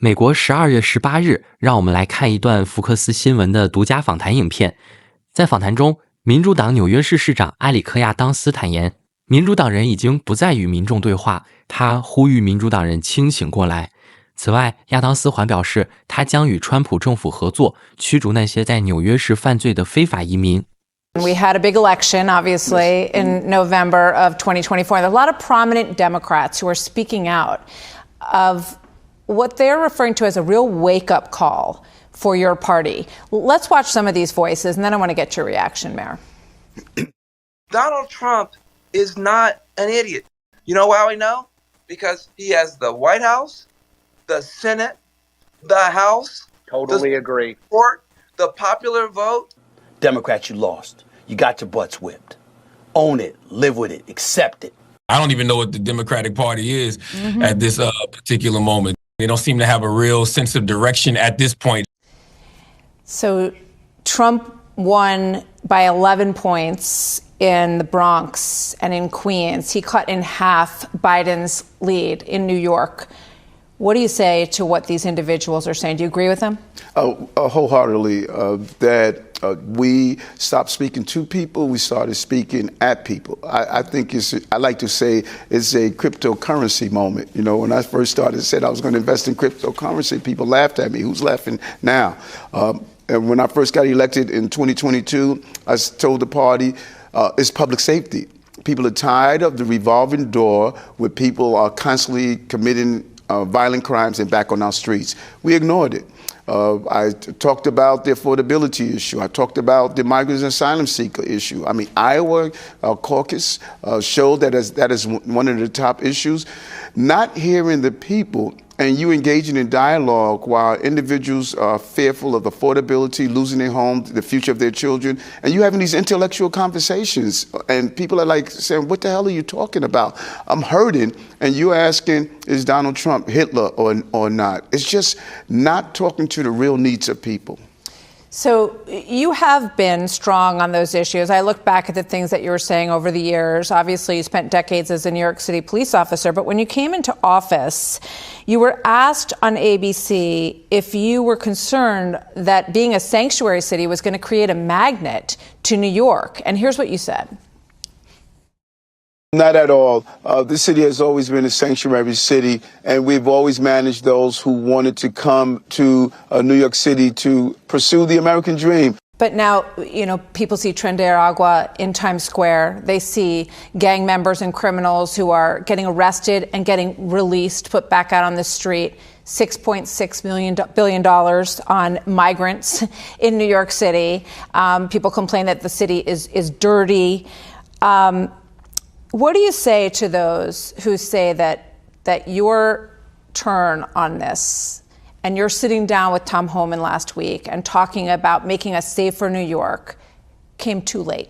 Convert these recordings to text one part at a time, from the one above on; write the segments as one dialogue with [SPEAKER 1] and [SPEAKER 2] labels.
[SPEAKER 1] 美国12月18日，让我们来看一段福克斯新闻的独家访谈影片。在访谈中，民主党纽约市市长埃里克·亚当斯坦言，民主党人已经不再与民众对话，他呼吁民主党人清醒过来。此外，亚当斯还表示，他将与川普政府合作，驱逐那些在纽约市犯罪的非法移民。
[SPEAKER 2] We had a big election, obviously, in November of 2024. There are a lot of prominent Democrats who are speaking out of what they're referring to as a real wake-up call for your party. Let's watch some of these voices, and then I want to get your reaction, Mayor.
[SPEAKER 3] Donald Trump is not an idiot. You know how I know? Because he has the White House, the Senate, the House.
[SPEAKER 4] Totally agree.
[SPEAKER 3] Court, the popular vote.
[SPEAKER 5] Democrats, you lost. You got your butts whipped. Own it, live with it, accept it.
[SPEAKER 6] I don't even know what the Democratic Party is at this particular moment. They don't seem to have a real sense of direction at this point.
[SPEAKER 2] So Trump won by 11 points in the Bronx and in Queens. He cut in half Biden's lead in New York. What do you say to what these individuals are saying? Do you agree with them?
[SPEAKER 7] Wholeheartedly, that we stopped speaking to people, we started speaking at people. I think I like to say it's a cryptocurrency moment. You know, when I first started, said I was going to invest in cryptocurrency, people laughed at me. Who's laughing now? And when I first got elected in 2022, I told the party it's public safety. People are tired of the revolving door where people are constantly committing violent crimes and back on our streets. We ignored it. I talked about the affordability issue. I talked about the migrants and asylum seeker issue. I mean, Iowa caucus showed that is one of the top issues. Not hearing the people and you engaging in dialogue while individuals are fearful of affordability, losing their home, the future of their children, and you having these intellectual conversations, and people are like saying, what the hell are you talking about? I'm hurting, and you're asking, is Donald Trump Hitler or not? It's just not talking to the real needs of people.
[SPEAKER 2] So you have been strong on those issues. I look back at the things that you were saying over the years. Obviously, you spent decades as a New York City police officer, but when you came into office, you were asked on ABC if you were concerned that being a sanctuary city was going to create a magnet to New York. And here's what you said.
[SPEAKER 7] Not at all. This city has always been a sanctuary city, and we've always managed those who wanted to come to New York City to pursue the American dream.
[SPEAKER 2] But now, you know, people see Tren de Aragua in Times Square. They see gang members and criminals who are getting arrested and getting released, put back out on the street. $6.6 billion on migrants in New York City. People complain that the city is dirty. What do you say to those who say that your turn on this, and you're sitting down with Tom Homan last week and talking about making a safer New York, came too late?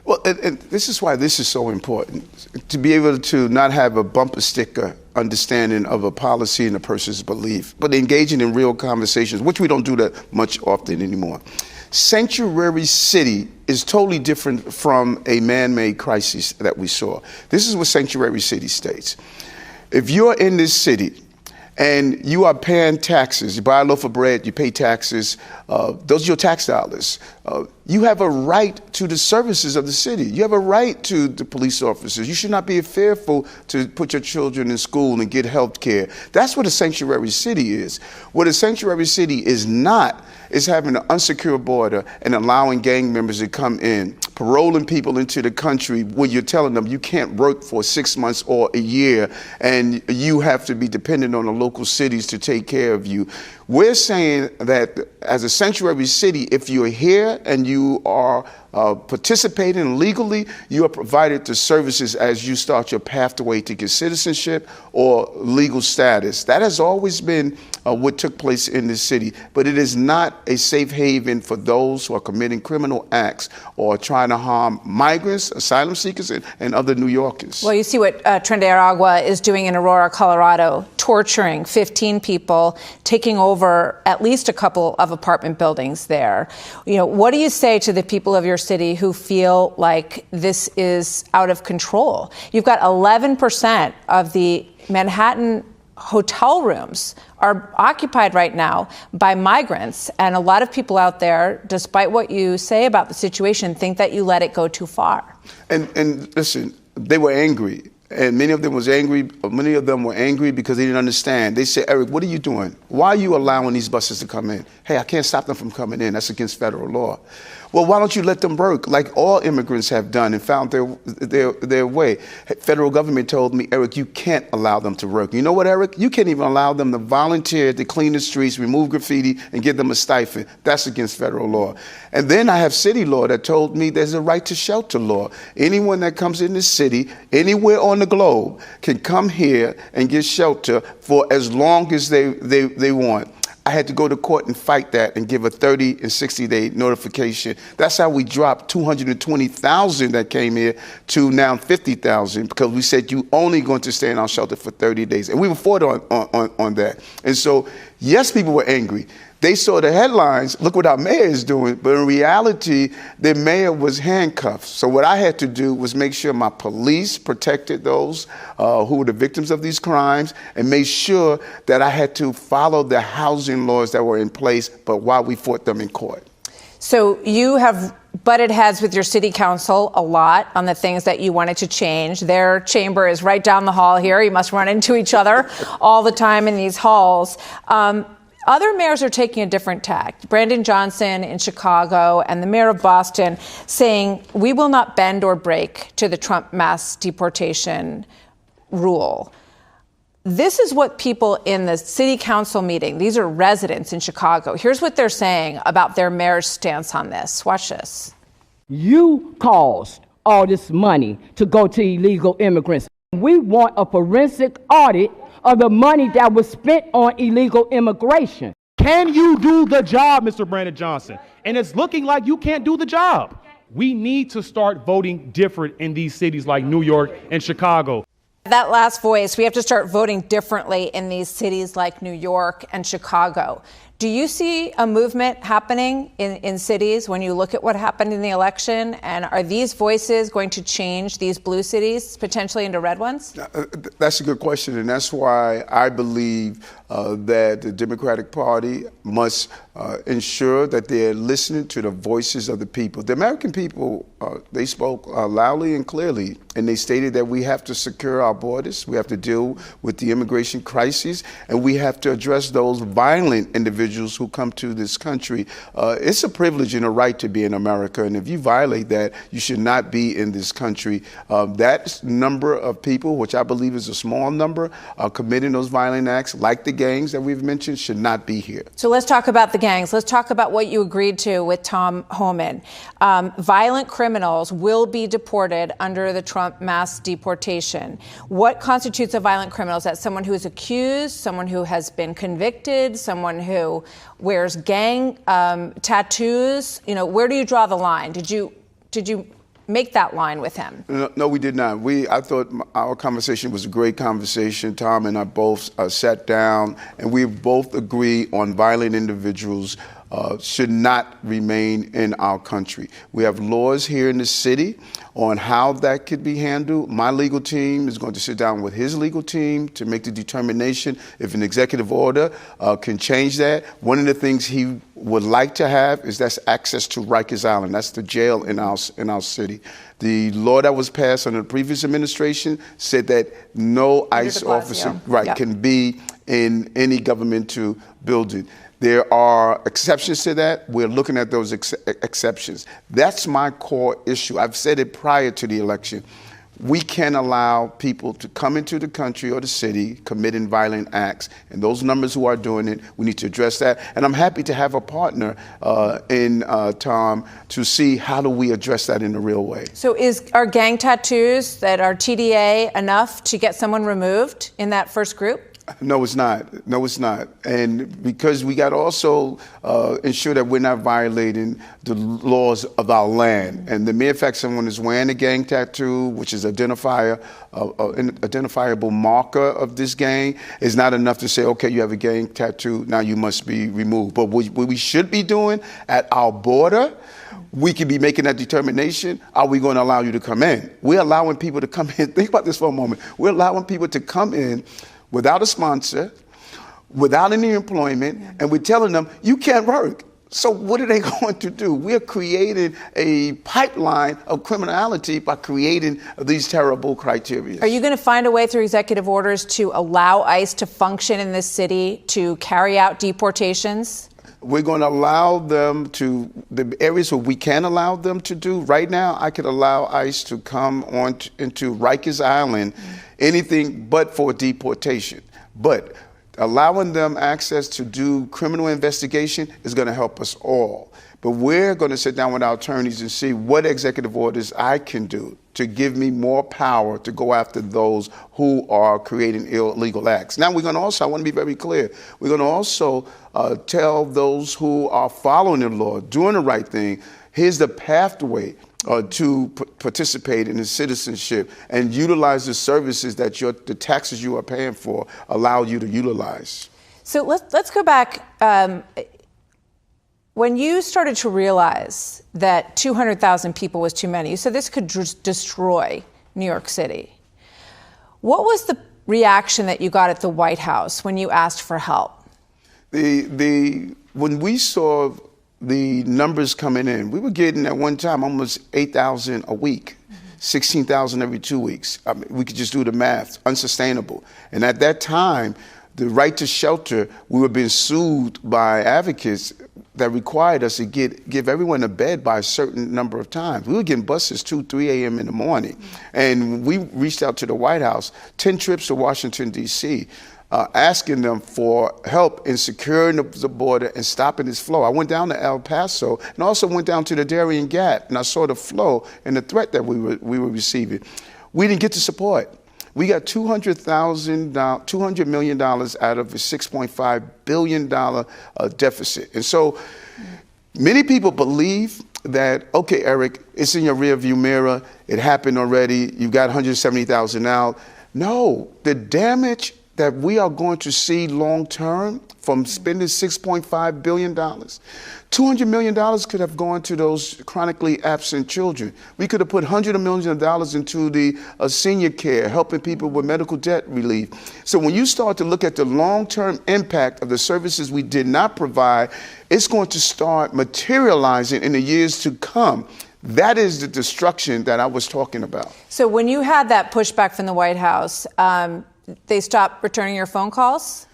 [SPEAKER 7] Well, and this is why this is so important, to be able to not have a bumper sticker understanding of a policy and a person's belief, but engaging in real conversations, which we don't do that much often anymore. Sanctuary city is totally different from a man-made crisis that we saw. This is what sanctuary city states. If you're in this city and you are paying taxes, you buy a loaf of bread, you pay taxes, those are your tax dollars. You have a right to the services of the city. You have a right to the police officers. You should not be fearful to put your children in school and get health care. That's what a sanctuary city is. What a sanctuary city is not is having an unsecure border and allowing gang members to come in, paroling people into the country where you're telling them you can't work for 6 months or a year and you have to be dependent on the local cities to take care of you. We're saying that as a sanctuary city, if you're here and you are participating legally, you are provided the services as you start your pathway to get citizenship or legal status. That has always been what took place in this city, but it is not a safe haven for those who are committing criminal acts or trying to harm migrants, asylum seekers, and other New Yorkers.
[SPEAKER 2] Well, you see what Tren de Aragua is doing in Aurora, Colorado, torturing 15 people, taking over at least a couple of apartment buildings there. You know, what do you say to the people of your city who feel like this is out of control? You've got 11% of the Manhattan hotel rooms are occupied right now by migrants. And a lot of people out there, despite what you say about the situation, think that you let it go too far.
[SPEAKER 7] And listen, they were angry. And many of them were angry because they didn't understand. They said, Eric, what are you doing? Why are you allowing these buses to come in? Hey, I can't stop them from coming in. That's against federal law. Well, why don't you let them work like all immigrants have done and found their way? Federal government told me, Eric, you can't allow them to work. You know what, Eric? You can't even allow them to volunteer to clean the streets, remove graffiti, and give them a stipend. That's against federal law. And then I have city law that told me there's a right to shelter law. Anyone that comes in the city, anywhere on the globe, can come here and get shelter for as long as they want. I had to go to court and fight that and give a 30 and 60-day notification. That's how we dropped 220,000 that came here to now 50,000 because we said you only going to stay in our shelter for 30 days. And we were fought on that. And so, yes, people were angry. They saw the headlines, look what our mayor is doing, but in reality, the mayor was handcuffed. So what I had to do was make sure my police protected those who were the victims of these crimes and made sure that I had to follow the housing laws that were in place, but while we fought them in court.
[SPEAKER 2] So you have butted heads with your city council a lot on the things that you wanted to change. Their chamber is right down the hall here. You must run into each other all the time in these halls. Other mayors are taking a different tack. Brandon Johnson in Chicago and the mayor of Boston saying, we will not bend or break to the Trump mass deportation rule. This is what people in the city council meeting, these are residents in Chicago. Here's what they're saying about their mayor's stance on this. Watch this.
[SPEAKER 4] You caused all this money to go to illegal immigrants. We want a forensic audit of the money that was spent on illegal immigration.
[SPEAKER 8] Can you do the job, Mr. Brandon Johnson? And it's looking like you can't do the job. We need to start voting different in these cities like New York and Chicago.
[SPEAKER 2] That last voice, we have to start voting differently in these cities like New York and Chicago. Do you see a movement happening in cities when you look at what happened in the election? And are these voices going to change these blue cities potentially into red ones?
[SPEAKER 7] That's a good question. And that's why I believe that the Democratic Party must ensure that they're listening to the voices of the people. The American people, they spoke loudly and clearly, and they stated that we have to secure our borders, we have to deal with the immigration crisis, and we have to address those violent individuals who come to this country. It's a privilege and a right to be in America, and if you violate that, you should not be in this country. That number of people, which I believe is a small number, committing those violent acts, like the gangs that we've mentioned, should not be here.
[SPEAKER 2] So let's talk about the gangs. Let's talk about what you agreed to with Tom Homan. Violent criminals will be deported under the Trump mass deportation. What constitutes a violent criminal? Is that someone who is accused, someone who has been convicted, someone who wears gang tattoos? You know, where do you draw the line? Did you make that line with him?
[SPEAKER 7] No, we did not. I thought our conversation was a great conversation. Tom and I both sat down, and we both agree on violent individuals should not remain in our country. We have laws here in the city on how that could be handled. My legal team is going to sit down with his legal team to make the determination if an executive order can change that. One of the things he would like to have is that's access to Rikers Island. That's the jail in our city. The law that was passed under the previous administration said that no ICE officer can be in any governmental building. There are exceptions to that. We're looking at those exceptions. That's my core issue. I've said it prior to the election. We can't allow people to come into the country or the city committing violent acts. And those numbers who are doing it, we need to address that. And I'm happy to have a partner in Tom to see how do we address that in a real way.
[SPEAKER 2] So are gang tattoos that are TDA enough to get someone removed in that first group?
[SPEAKER 7] No, it's not. No, it's not. And because we got to also ensure that we're not violating the laws of our land. And the mere fact someone is wearing a gang tattoo, which is an identifiable marker of this gang, is not enough to say, okay, you have a gang tattoo, now you must be removed. But what we should be doing at our border, we could be making that determination. Are we going to allow you to come in? We're allowing people to come in. Think about this for a moment. We're allowing people to come in without a sponsor, without any employment, and we're telling them, you can't work. So what are they going to do? We're creating a pipeline of criminality by creating these terrible criteria.
[SPEAKER 2] Are you going to find a way through executive orders to allow ICE to function in this city, to carry out deportations?
[SPEAKER 7] We're going to allow them to, the areas where we can allow them to do. Right now, I could allow ICE to come on into Rikers Island, anything but for deportation. But allowing them access to do criminal investigation is going to help us all. But we're going to sit down with our attorneys and see what executive orders I can do to give me more power to go after those who are creating illegal acts. Now, we're going to also, I want to be very clear, we're going to also tell those who are following the law, doing the right thing, here's the pathway to participate in the citizenship and utilize the services that the taxes you are paying for allow you to utilize.
[SPEAKER 2] So let's go back. When you started to realize that 200,000 people was too many, you said this could destroy New York City. What was the reaction that you got at the White House when you asked for help?
[SPEAKER 7] When we saw the numbers coming in, we were getting at one time almost 8,000 a week, 16,000 every 2 weeks. I mean, we could just do the math, unsustainable. And at that time, the right to shelter, we were being sued by advocates that required us to give everyone a bed by a certain number of times. We were getting buses 2, 3 a.m. in the morning. And we reached out to the White House, 10 trips to Washington, D.C., asking them for help in securing the border and stopping this flow. I went down to El Paso and also went down to the Darien Gap, and I saw the flow and the threat that we were receiving. We didn't get the support. We got $200 million out of a $6.5 billion deficit. And so many people believe that, okay, Eric, it's in your rearview mirror. It happened already. You got 170,000 out. No, the damage that we are going to see long term from spending $6.5 billion. $200 million could have gone to those chronically absent children. We could have put hundreds of millions of dollars into the senior care, helping people with medical debt relief. So when you start to look at the long-term impact of the services we did not provide, it's going to start materializing in the years to come. That is the destruction that I was talking about.
[SPEAKER 2] So when you had that pushback from the White House, they stopped returning your phone calls?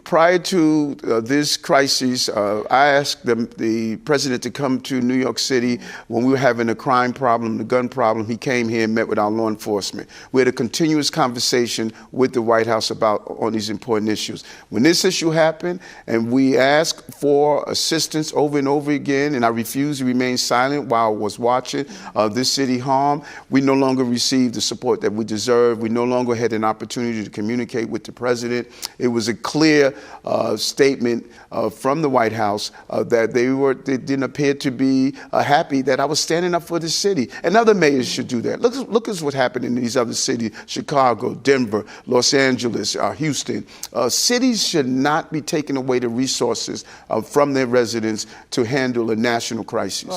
[SPEAKER 7] Prior to this crisis, I asked the president to come to New York City when we were having a crime problem, the gun problem. He came here and met with our law enforcement. We had a continuous conversation with the White House on these important issues. When this issue happened and we asked for assistance over and over again, and I refused to remain silent while I was watching this city harm, we no longer received the support that we deserved. We no longer had an opportunity to communicate with the president. It was a clear statement from the White House that they didn't appear to be happy that I was standing up for the city. And other mayors should do that. Look at what happened in these other cities, Chicago, Denver, Los Angeles, Houston. Cities should not be taking away the resources from their residents to handle a national crisis.